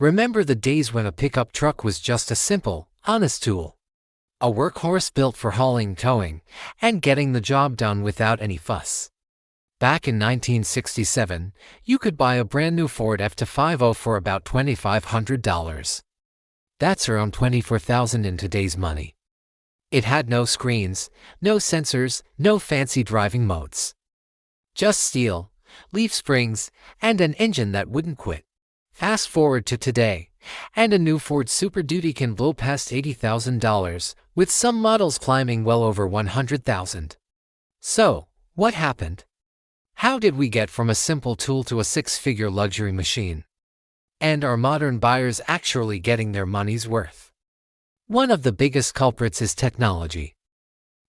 Remember the days when a pickup truck was just a simple, honest tool? A workhorse built for hauling, towing, and getting the job done without any fuss. Back in 1967, you could buy a brand new Ford F-250 for about $2,500. That's around $24,000 in today's money. It had no screens, no sensors, no fancy driving modes. Just steel, leaf springs, and an engine that wouldn't quit. Fast forward to today, and a new Ford Super Duty can blow past $80,000, with some models climbing well over $100,000. So, what happened? How did we get from a simple tool to a six-figure luxury machine? And are modern buyers actually getting their money's worth? One of the biggest culprits is technology.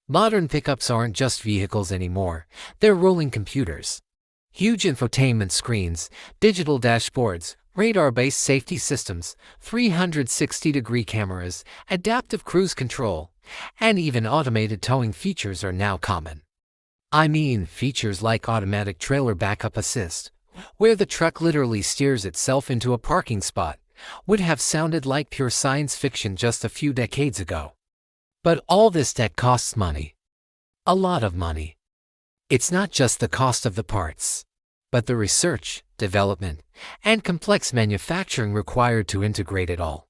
Modern pickups aren't just vehicles anymore, they're rolling computers. Huge infotainment screens, digital dashboards, radar-based safety systems, 360-degree cameras, adaptive cruise control, and even automated towing features are now common. I mean, features like automatic trailer backup assist, where the truck literally steers itself into a parking spot, would have sounded like pure science fiction just a few decades ago. But all this tech costs money. A lot of money. It's not just the cost of the parts, but the research, development, and complex manufacturing required to integrate it all.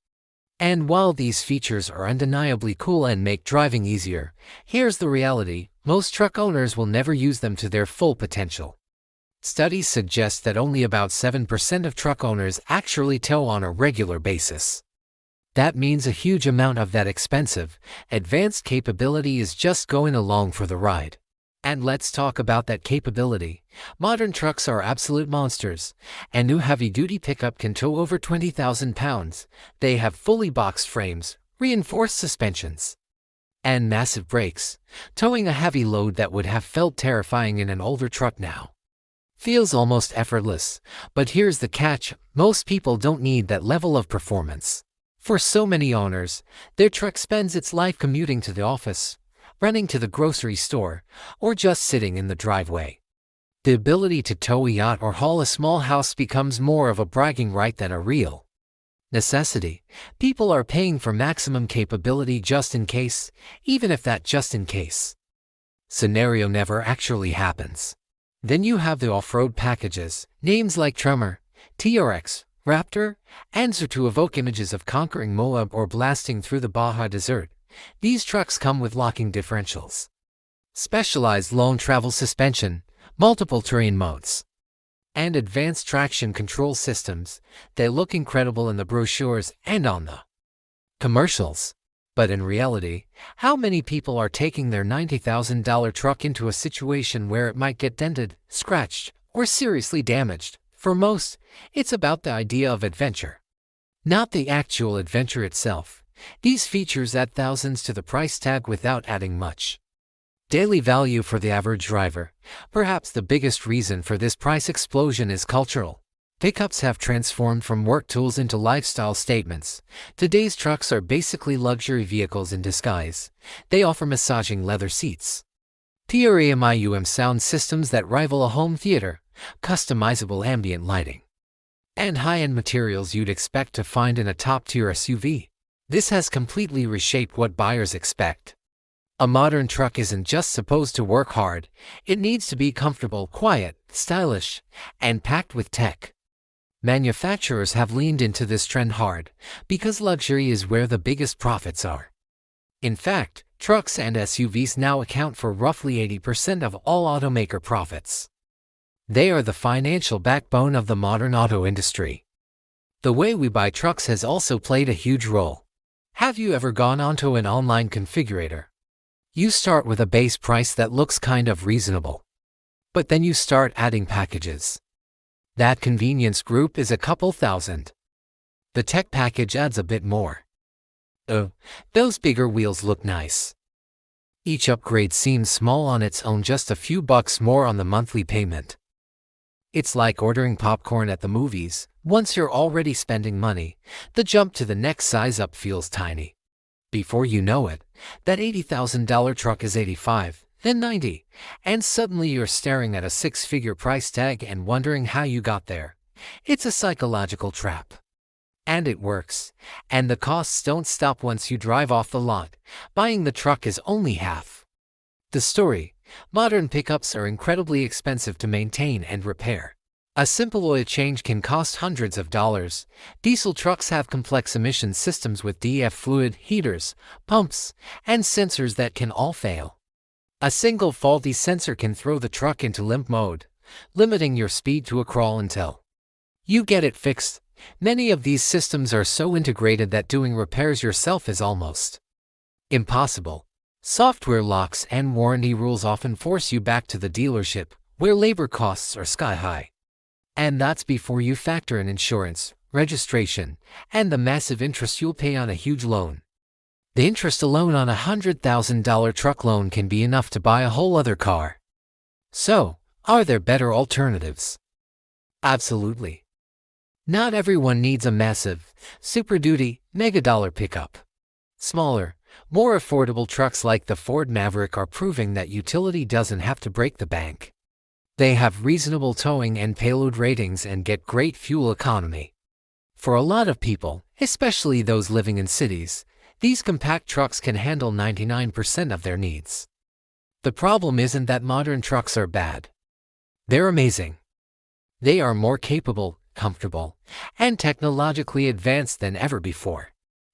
And while these features are undeniably cool and make driving easier, here's the reality: most truck owners will never use them to their full potential. Studies suggest that only about 7% of truck owners actually tow on a regular basis. That means a huge amount of that expensive, advanced capability is just going along for the ride. And let's talk about that capability. Modern trucks are absolute monsters. A new heavy-duty pickup can tow over 20,000 pounds. They have fully boxed frames, reinforced suspensions, and massive brakes, towing a heavy load that would have felt terrifying in an older truck now feels almost effortless. But here's the catch: most people don't need that level of performance. For so many owners, their truck spends its life commuting to the office, running to the grocery store, or just sitting in the driveway. The ability to tow a yacht or haul a small house becomes more of a bragging right than a real necessity. People are paying for maximum capability just in case, even if that just in case scenario never actually happens. Then you have the off-road packages, names like Tremor, TRX, Raptor, answer to evoke images of conquering Moab or blasting through the Baja Desert. These trucks come with locking differentials, specialized long travel suspension, multiple terrain modes, and advanced traction control systems. They look incredible in the brochures and on the commercials. But in reality, how many people are taking their $90,000 truck into a situation where it might get dented, scratched, or seriously damaged? For most, it's about the idea of adventure, not the actual adventure itself. These features add thousands to the price tag without adding much daily value for the average driver. Perhaps the biggest reason for this price explosion is cultural. Pickups have transformed from work tools into lifestyle statements. Today's trucks are basically luxury vehicles in disguise. They offer massaging leather seats, premium sound systems that rival a home theater, customizable ambient lighting, and high-end materials you'd expect to find in a top-tier SUV. This has completely reshaped what buyers expect. A modern truck isn't just supposed to work hard. It needs to be comfortable, quiet, stylish, and packed with tech. Manufacturers have leaned into this trend hard because luxury is where the biggest profits are. In fact, trucks and SUVs now account for roughly 80% of all automaker profits. They are the financial backbone of the modern auto industry. The way we buy trucks has also played a huge role. Have you ever gone onto an online configurator? You start with a base price that looks kind of reasonable, but then you start adding packages. That convenience group is a couple thousand. The tech package adds a bit more. Oh, those bigger wheels look nice. Each upgrade seems small on its own, just a few bucks more on the monthly payment. It's like ordering popcorn at the movies. Once you're already spending money, the jump to the next size up feels tiny. Before you know it, that $80,000 truck is 85, then 90, and suddenly you're staring at a six-figure price tag and wondering how you got there. It's a psychological trap. And it works. And the costs don't stop once you drive off the lot. Buying the truck is only half the story. Modern pickups are incredibly expensive to maintain and repair. A simple oil change can cost hundreds of dollars. Diesel trucks have complex emission systems with DF fluid, heaters, pumps, and sensors that can all fail. A single faulty sensor can throw the truck into limp mode, limiting your speed to a crawl until you get it fixed. Many of these systems are so integrated that doing repairs yourself is almost impossible. Software locks and warranty rules often force you back to the dealership, where labor costs are sky high. And that's before you factor in insurance, registration, and the massive interest you'll pay on a huge loan. The interest alone on a $100,000 truck loan can be enough to buy a whole other car. So, are there better alternatives? Absolutely. Not everyone needs a massive, Super Duty, mega-dollar pickup. Smaller, more affordable trucks like the Ford Maverick are proving that utility doesn't have to break the bank. They have reasonable towing and payload ratings and get great fuel economy. For a lot of people, especially those living in cities, these compact trucks can handle 99% of their needs. The problem isn't that modern trucks are bad. They're amazing. They are more capable, comfortable, and technologically advanced than ever before.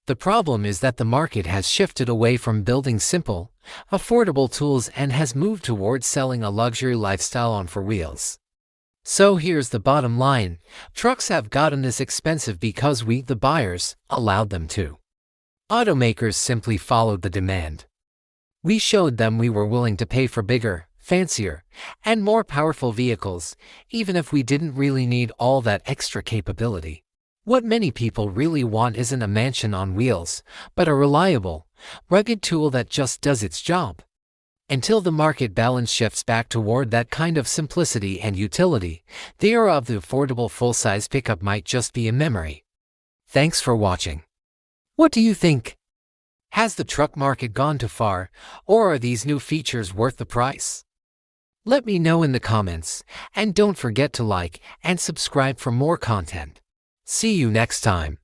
The problem is that the market has shifted away from building simple, affordable tools and has moved towards selling a luxury lifestyle on four wheels. So here's the bottom line. Trucks have gotten this expensive because we, the buyers, allowed them to. Automakers simply followed the demand. We showed them we were willing to pay for bigger, fancier, and more powerful vehicles, even if we didn't really need all that extra capability. What many people really want isn't a mansion on wheels, but a reliable, rugged tool that just does its job. Until the market balance shifts back toward that kind of simplicity and utility, the era of the affordable full-size pickup might just be a memory. Thanks for watching. What do you think? Has the truck market gone too far, or are these new features worth the price? Let me know in the comments, and don't forget to like and subscribe for more content. See you next time.